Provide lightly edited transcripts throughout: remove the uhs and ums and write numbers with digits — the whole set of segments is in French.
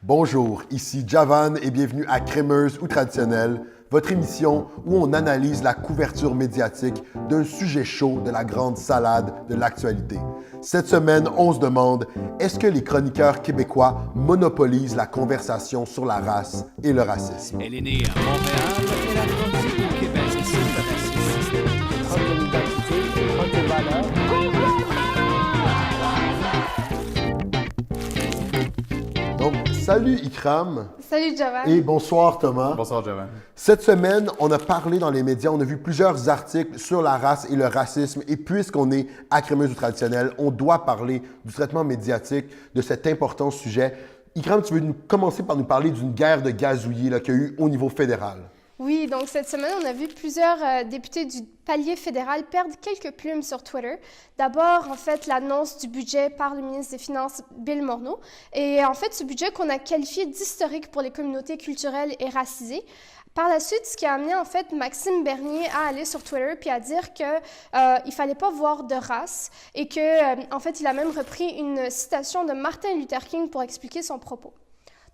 Bonjour, ici Javan et bienvenue à Crémeuse ou Traditionnelle, votre émission où on analyse la couverture médiatique d'un sujet chaud de la grande salade de l'actualité. Cette semaine, on se demande, est-ce que les chroniqueurs québécois monopolisent la conversation sur la race et le racisme? Elle est née à Montréal et elle a grandi au Québec. C'est le racisme. Proche de l'identité, proche des valeurs. Donc, salut Ikram. Salut Javan. Et bonsoir Thomas. Bonsoir, Javan. Cette semaine, on a parlé dans les médias, on a vu plusieurs articles sur la race et le racisme. Et puisqu'on est à Crémeuse ou Traditionnelle, on doit parler du traitement médiatique de cet important sujet. Ikram, tu veux commencer par nous parler d'une guerre de gazouillis qu'il y a eu au niveau fédéral? Oui, donc cette semaine, on a vu plusieurs députés du palier fédéral perdre quelques plumes sur Twitter. D'abord, en fait, l'annonce du budget par le ministre des Finances, Bill Morneau. Et en fait, ce budget qu'on a qualifié d'historique pour les communautés culturelles et racisées. Par la suite, ce qui a amené en fait Maxime Bernier à aller sur Twitter puis à dire que il fallait pas voir de race et que en fait, il a même repris une citation de Martin Luther King pour expliquer son propos.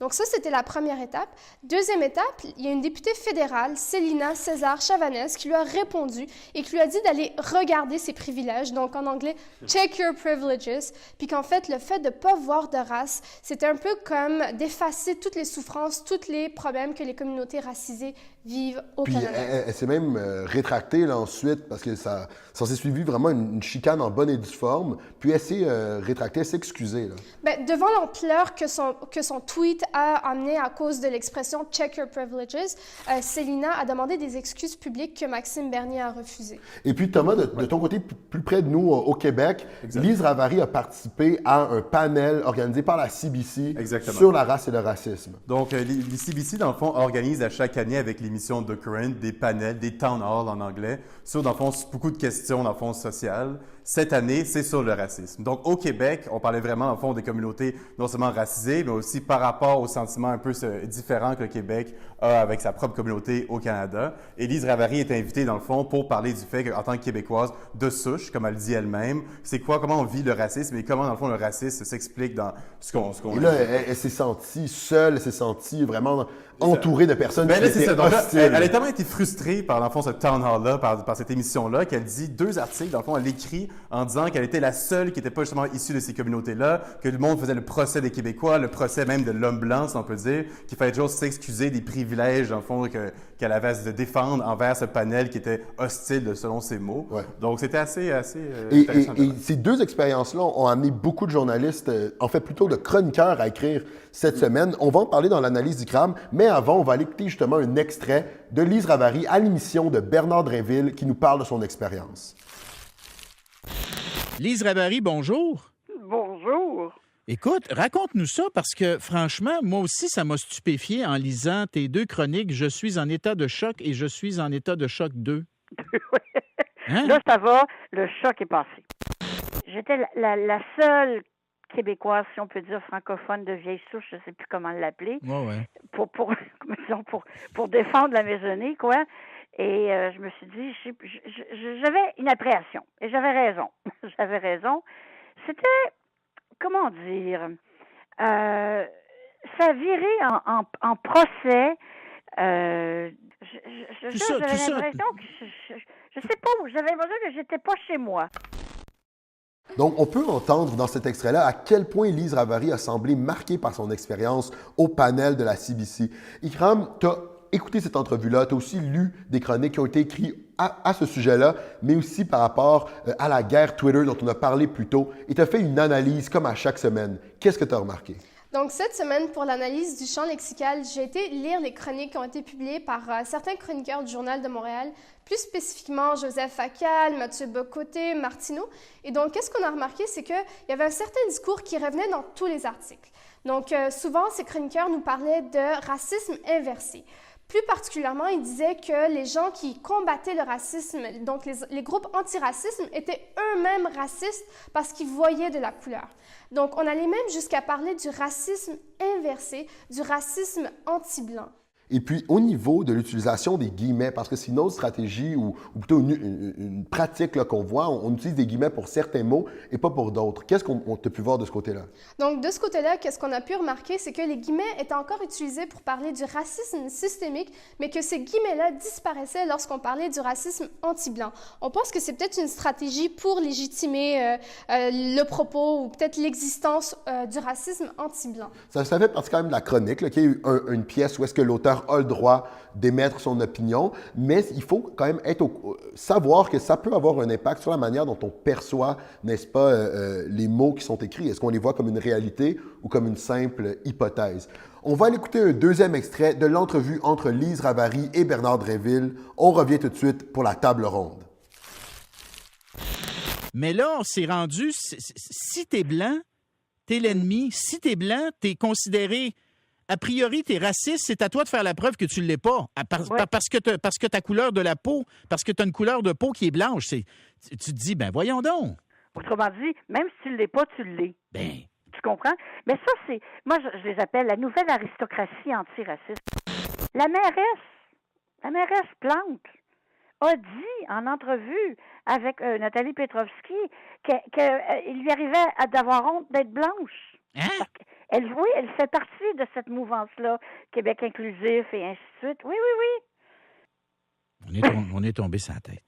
Donc ça, c'était la première étape. Deuxième étape, il y a une députée fédérale, Célina César Chavanez, qui lui a répondu et qui lui a dit d'aller regarder ses privilèges, donc en anglais « check your privileges », puis qu'en fait, le fait de ne pas voir de race, c'était un peu comme d'effacer toutes les souffrances, tous les problèmes que les communautés racisées vivent au Canada. Elle s'est même rétractée là, ensuite parce que ça s'est suivi vraiment une chicane en bonne et due forme. Puis elle s'est rétractée, elle s'est excusée. Là. Bien, devant l'ampleur que son tweet a amené à cause de l'expression « check your privileges », Célina a demandé des excuses publiques que Maxime Bernier a refusées. Et puis Thomas, de ton côté, plus près de nous au Québec, Exact. Lise Ravary a participé à un panel organisé par la CBC Exactement. sur la race et le racisme. Donc, les CBC, dans le fond, organisent à chaque année avec l'émission The Current des panels, des town halls en anglais, sur, dans le fond, beaucoup de questions, dans le fond, sociales. Cette année, c'est sur le racisme. Donc, au Québec, on parlait vraiment, dans le fond, des communautés non seulement racisées, mais aussi par rapport aux sentiments un peu différents que le Québec a avec sa propre communauté au Canada. Et Lise Ravary est invitée, dans le fond, pour parler du fait qu'en tant que Québécoise de souche, comme elle dit elle-même, c'est quoi, comment on vit le racisme et comment, dans le fond, le racisme s'explique dans ce qu'on Et là, elle s'est sentie seule, elle s'est sentie vraiment entourée de personnes Ben qui là, c'est étaient ça. Donc, là, hostiles. elle a tellement été frustrée par, dans le fond, ce town hall-là, par cette émission-là, qu'elle dit 2 articles. Dans le fond, elle écrit en disant qu'elle était la seule qui n'était pas justement issue de ces communautés-là, que le monde faisait le procès des Québécois, le procès même de l'homme blanc, si on peut dire, qu'il fallait toujours s'excuser des privilèges, dans le fond, qu'elle avait à se défendre envers ce panel qui était hostile, selon ses mots. Ouais. Donc, c'était assez Et intéressant. ces deux expériences-là ont amené beaucoup de journalistes, en fait plutôt de chroniqueurs, à écrire cette semaine. On va en parler dans l'analyse d'Ikram, mais avant, on va aller écouter justement un extrait de Lise Ravary à l'émission de Bernard Drinville qui nous parle de son expérience. Lise Ravary, bonjour. Bonjour. Écoute, raconte-nous ça parce que franchement, moi aussi, ça m'a stupéfié en lisant tes 2 chroniques. Je suis en état de choc et je suis en état de choc 2. Hein? Là, ça va, le choc est passé. J'étais la seule Québécoise, si on peut dire francophone de vieille souche, je ne sais plus comment l'appeler, Ouais. pour défendre la maisonnée, quoi. Et je me suis dit, j'avais une appréhension. Et j'avais raison. J'avais raison. C'était, comment dire, ça virait en procès. J'avais l'impression que je sais pas, j'avais l'impression que j'étais pas chez moi. Donc, on peut entendre dans cet extrait-là à quel point Lise Ravary a semblé marquée par son expérience au panel de la CBC. Ikram, tu as écouté cette entrevue-là, tu as aussi lu des chroniques qui ont été écrites à ce sujet-là, mais aussi par rapport à la guerre Twitter dont on a parlé plus tôt, et tu as fait une analyse comme à chaque semaine. Qu'est-ce que tu as remarqué? Donc, cette semaine, pour l'analyse du champ lexical, j'ai été lire les chroniques qui ont été publiées par certains chroniqueurs du Journal de Montréal, plus spécifiquement Joseph Facal, Mathieu Bocoté, Martineau. Et donc, qu'est-ce qu'on a remarqué, c'est qu'il y avait un certain discours qui revenait dans tous les articles. Donc, souvent, ces chroniqueurs nous parlaient de racisme inversé. Plus particulièrement, ils disaient que les gens qui combattaient le racisme, donc les groupes antiracisme, étaient eux-mêmes racistes parce qu'ils voyaient de la couleur. Donc, on allait même jusqu'à parler du racisme inversé, du racisme anti-blanc. Et puis, au niveau de l'utilisation des guillemets, parce que c'est une autre stratégie ou plutôt une pratique là, qu'on voit, on utilise des guillemets pour certains mots et pas pour d'autres. Qu'est-ce qu'on t'a pu voir de ce côté-là? Donc, de ce côté-là, qu'est-ce qu'on a pu remarquer, c'est que les guillemets étaient encore utilisés pour parler du racisme systémique, mais que ces guillemets-là disparaissaient lorsqu'on parlait du racisme anti-blanc. On pense que c'est peut-être une stratégie pour légitimer le propos ou peut-être l'existence du racisme anti-blanc. Ça fait partie quand même de la chronique, là, qu'il y a eu une pièce où est-ce que l'auteur a le droit d'émettre son opinion, mais il faut quand même savoir que ça peut avoir un impact sur la manière dont on perçoit, n'est-ce pas, les mots qui sont écrits. Est-ce qu'on les voit comme une réalité ou comme une simple hypothèse? On va aller écouter un deuxième extrait de l'entrevue entre Lise Ravary et Bernard Drinville. On revient tout de suite pour la table ronde. Mais là, on s'est rendu, si t'es blanc, t'es l'ennemi. Si t'es blanc, t'es considéré... A priori, t'es raciste, c'est à toi de faire la preuve que tu ne l'es pas. Parce que ta couleur de la peau, parce que tu as une couleur de peau qui est blanche. Tu te dis, ben voyons donc. Autrement dit, même si tu ne l'es pas, tu l'es. Ben. Tu comprends? Mais ça, c'est... Moi, je les appelle la nouvelle aristocratie antiraciste. La mairesse Plante, a dit en entrevue avec Nathalie Petrovski qu'il lui arrivait d'avoir honte d'être blanche. Hein? Elle fait partie de cette mouvance-là, Québec inclusif et ainsi de suite. Oui. On est tombé sur la tête.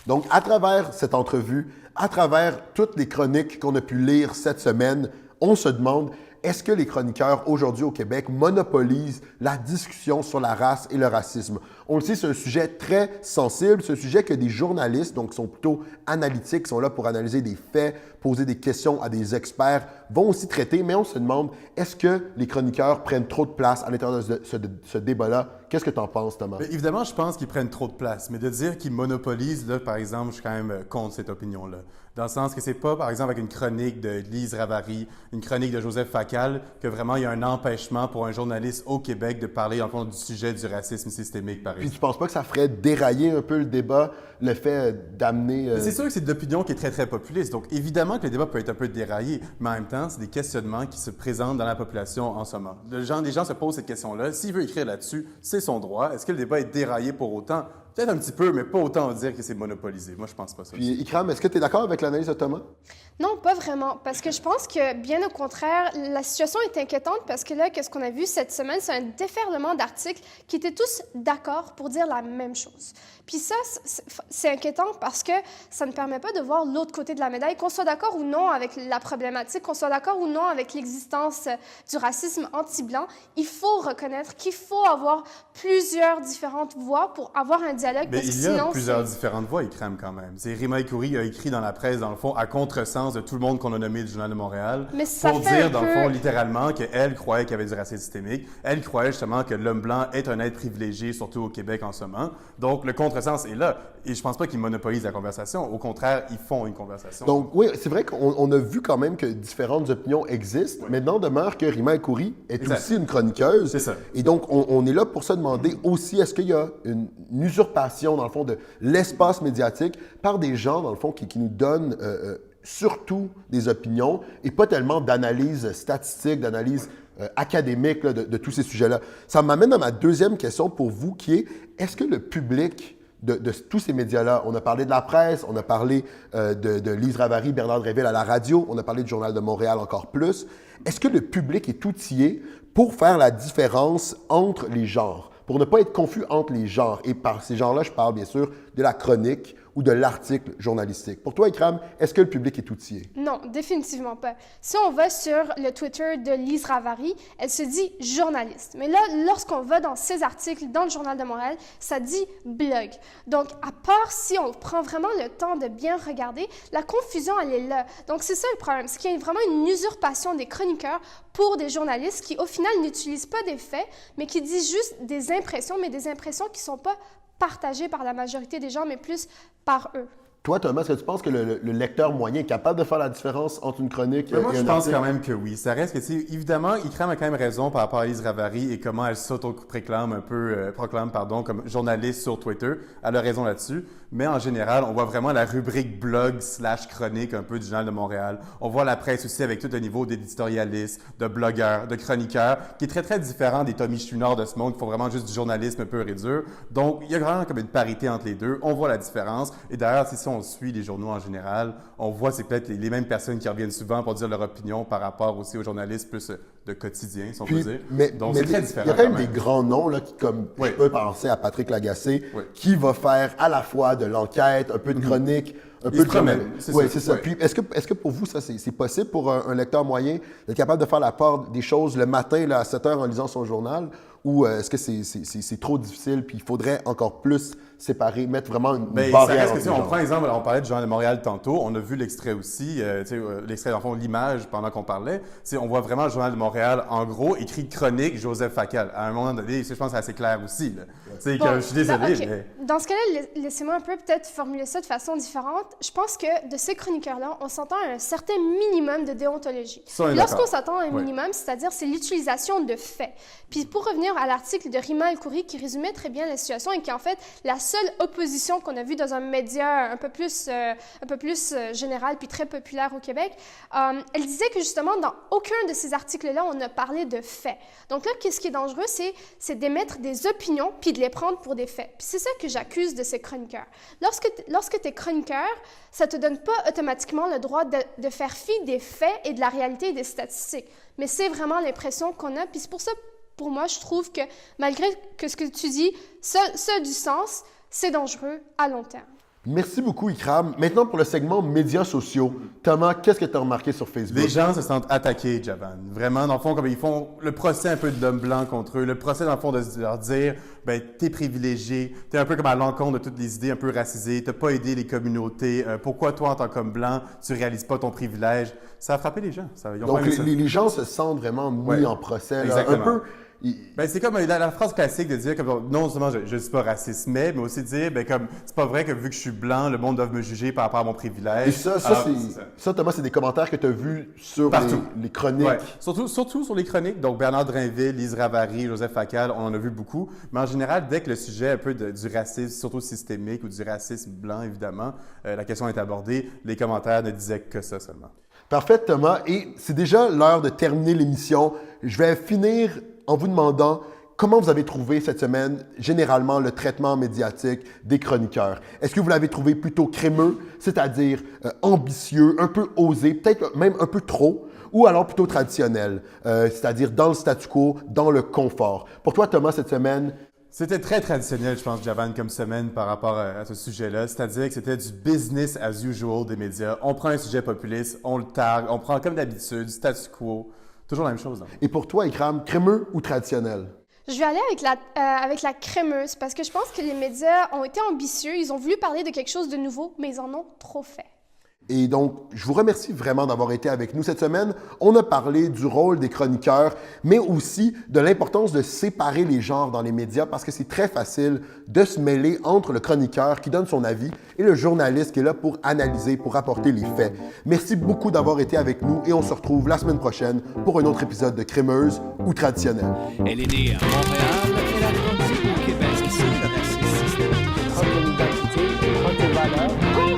Donc, à travers cette entrevue, à travers toutes les chroniques qu'on a pu lire cette semaine, on se demande, est-ce que les chroniqueurs aujourd'hui au Québec monopolisent la discussion sur la race et le racisme? On le sait, c'est un sujet très sensible, c'est un sujet que des journalistes, donc qui sont plutôt analytiques, sont là pour analyser des faits, poser des questions à des experts, vont aussi traiter, mais on se demande, est-ce que les chroniqueurs prennent trop de place à l'intérieur de ce débat-là? Qu'est-ce que tu en penses, Thomas? Bien, évidemment, je pense qu'ils prennent trop de place, mais de dire qu'ils monopolisent, là, par exemple, je suis quand même contre cette opinion-là. Dans le sens que c'est pas, par exemple, avec une chronique de Lise Ravary, une chronique de Joseph Facal, que vraiment il y a un empêchement pour un journaliste au Québec de parler en fond du sujet du racisme systémique, par exemple. Puis tu penses pas que ça ferait dérailler un peu le débat, le fait d'amener... C'est sûr que c'est une opinion qui est très, très populiste. Donc, évidemment que le débat peut être un peu déraillé, mais en même temps, c'est des questionnements qui se présentent dans la population en ce moment. Les gens se posent cette question-là. S'il veut écrire là-dessus, c'est son droit. Est-ce que le débat est déraillé pour autant? Peut-être un petit peu, mais pas autant à dire que c'est monopolisé. Moi, je pense pas ça. Puis, Ikram, est-ce que tu es d'accord avec l'analyse de Thomas? Non, pas vraiment, parce que je pense que, bien au contraire, la situation est inquiétante parce que là, qu'est-ce qu'on a vu cette semaine, c'est un déferlement d'articles qui étaient tous d'accord pour dire la même chose. Puis ça, c'est inquiétant parce que ça ne permet pas de voir l'autre côté de la médaille, qu'on soit d'accord ou non avec la problématique, qu'on soit d'accord ou non avec l'existence du racisme anti-blanc. Il faut reconnaître qu'il faut avoir plusieurs différentes voix pour avoir un dialogue. Mais il y a plusieurs différentes voix, Ikram, quand même. C'est Rima El-Khoury a écrit dans la presse, dans le fond, à contresens de tout le monde qu'on a nommé du Journal de Montréal, pour dire, dans le fond, littéralement, qu'elle croyait qu'il y avait du racisme systémique. Elle croyait justement que l'homme blanc est un être privilégié, surtout au Québec en ce moment. Donc, le contresens est là. Et je pense pas qu'ils monopolisent la conversation. Au contraire, ils font une conversation. Donc, oui, c'est vrai qu'on a vu quand même que différentes opinions existent. Oui. Maintenant, demeure que Rima El-Khoury est aussi une chroniqueuse. C'est ça. Et donc, on est là pour se demander aussi, est-ce qu'il y a une usurpation, dans le fond, de l'espace médiatique par des gens, dans le fond, qui nous donnent surtout des opinions et pas tellement d'analyse statistique, d'analyse académique là, de tous ces sujets-là. Ça m'amène à ma deuxième question pour vous, qui est, est-ce que le public de tous ces médias-là, on a parlé de la presse, on a parlé de Lise Ravary, Bernard Drinville à la radio, on a parlé du Journal de Montréal encore plus, est-ce que le public est outillé pour faire la différence entre les genres, pour ne pas être confus entre les genres? Et par ces genres-là, je parle bien sûr de la chronique ou de l'article journalistique. Pour toi, Ikram, est-ce que le public est outillé? Non, définitivement pas. Si on va sur le Twitter de Lise Ravary, elle se dit journaliste. Mais là, lorsqu'on va dans ses articles dans le Journal de Montréal, ça dit blog. Donc, à part si on prend vraiment le temps de bien regarder, la confusion, elle est là. Donc, c'est ça le problème. C'est qu'il y a vraiment une usurpation des chroniqueurs pour des journalistes qui, au final, n'utilisent pas des faits, mais qui disent juste des impressions, mais des impressions qui ne sont pas partagées par la majorité des gens, mais plus par eux. Toi, Thomas, est-ce que tu penses que le lecteur moyen est capable de faire la différence entre une chronique Mais moi, et je un pense article? quand même que oui. Ça reste que, tu sais, évidemment, Ikram a quand même raison par rapport à Lise Ravary et comment elle s'auto-proclame comme journaliste sur Twitter. Elle a raison là-dessus. Mais en général, on voit vraiment la rubrique blog / chronique un peu du Journal de Montréal. On voit la presse aussi avec tout le niveau d'éditorialistes, de blogueurs, de chroniqueurs, qui est très, très différent des Tommy Chouinard de ce monde qui font vraiment juste du journalisme pur et dur. Donc, il y a vraiment comme une parité entre les deux. On voit la différence. Et d'ailleurs, si on suit les journaux en général, on voit c'est peut-être les mêmes personnes qui reviennent souvent pour dire leur opinion par rapport aussi aux journalistes plus de quotidien, si on peut dire. Donc, c'est très différent. Il y a quand même des grands noms, là, qui, comme Oui. je peux penser à Patrick Lagacé, Oui. qui va faire à la fois de l'enquête, un peu de chronique, un peu se de promène, journalisme. c'est Oui, ça. c'est ça. Oui. Puis, est-ce que pour vous, ça, c'est possible pour un lecteur moyen d'être capable de faire la part des choses le matin là, à 7 heures en lisant son journal? Ou est-ce que c'est trop difficile puis il faudrait encore plus séparer, mettre vraiment une Ça barrière reste que, entre si les on genres? prend exemple, on parlait du Journal de Montréal tantôt, on a vu l'extrait aussi, l'extrait, dans le fond, l'image pendant qu'on parlait. On voit vraiment le Journal de Montréal, en gros, écrit chronique Joseph Facal. À un moment donné, je pense que c'est assez clair aussi. Là. Je suis désolé, OK. mais... Dans ce cas-là, laissez-moi un peu peut-être formuler ça de façon différente. Je pense que de ces chroniqueurs-là, on s'entend à un certain minimum de déontologie. Ça, on est Lorsqu'on d'accord. s'attend à un Oui. minimum, c'est-à-dire c'est l'utilisation de faits. Puis pour revenir à l'article de Rima El-Khoury qui résumait très bien la situation et qui est en fait la seule opposition qu'on a vue dans un média un peu plus général puis très populaire au Québec, elle disait que justement dans aucun de ces articles-là, on a parlé de faits. Donc là, qu'est-ce qui est dangereux, c'est d'émettre des opinions puis de les prendre pour des faits. Puis c'est ça que j'accuse de ces chroniqueurs. Lorsque tu es chroniqueur, ça te donne pas automatiquement le droit de faire fi des faits et de la réalité et des statistiques. Mais c'est vraiment l'impression qu'on a. Puis c'est pour ça, pour moi, je trouve que malgré que ce que tu dis, ça a du sens, c'est dangereux à long terme. Merci beaucoup, Ikram. Maintenant, pour le segment médias sociaux. Thomas, qu'est-ce que tu as remarqué sur Facebook? Les gens se sentent attaqués, Javan. Vraiment, dans le fond, comme ils font le procès un peu de l'homme blanc contre eux, le procès, dans le fond, de leur dire, ben, t'es privilégié, t'es un peu comme à l'encontre de toutes les idées un peu racisées, t'as pas aidé les communautés, pourquoi toi, en tant qu'homme blanc, tu réalises pas ton privilège? Ça a frappé les gens. Ils ont Donc, pas aimé ça. les gens se sentent vraiment mis Ouais. en procès. Là. Exactement. Un peu... Ben, c'est comme la phrase classique de dire comme non seulement je ne suis pas raciste, mais aussi de dire ben comme c'est pas vrai que vu que je suis blanc, le monde doit me juger par rapport à mon privilège. Et ça, Alors, c'est ça. ça, Thomas, c'est des commentaires que tu as vus sur Partout. les chroniques. Ouais. Surtout sur les chroniques. Donc, Bernard Drinville, Lise Ravary, Joseph Facal, on en a vu beaucoup. Mais en général, dès que le sujet un peu du racisme, surtout systémique ou du racisme blanc, évidemment, la question est abordée, les commentaires ne disaient que ça seulement. Parfait, Thomas. Et c'est déjà l'heure de terminer l'émission. Je vais finir en vous demandant comment vous avez trouvé cette semaine, généralement, le traitement médiatique des chroniqueurs. Est-ce que vous l'avez trouvé plutôt crémeux, c'est-à-dire ambitieux, un peu osé, peut-être même un peu trop, ou alors plutôt traditionnel, c'est-à-dire dans le statu quo, dans le confort? Pour toi, Thomas, cette semaine... C'était très traditionnel, je pense, Javan, comme semaine par rapport à ce sujet-là. C'est-à-dire que c'était du business as usual des médias. On prend un sujet populiste, on le targue, on prend comme d'habitude, statu quo. Toujours la même chose. Et pour toi, Ikram, crémeux ou traditionnel? Je vais aller avec la crémeuse parce que je pense que les médias ont été ambitieux. Ils ont voulu parler de quelque chose de nouveau, mais ils en ont trop fait. Et donc, je vous remercie vraiment d'avoir été avec nous cette semaine. On a parlé du rôle des chroniqueurs, mais aussi de l'importance de séparer les genres dans les médias parce que c'est très facile de se mêler entre le chroniqueur qui donne son avis et le journaliste qui est là pour analyser, pour apporter les faits. Merci beaucoup d'avoir été avec nous et on se retrouve la semaine prochaine pour un autre épisode de Crémeuse ou Traditionnelle. Elle est née à Montréal, elle a grandi au Québec. C'est ça, le racisme systémique. Prendre une identité, prendre tes valeurs.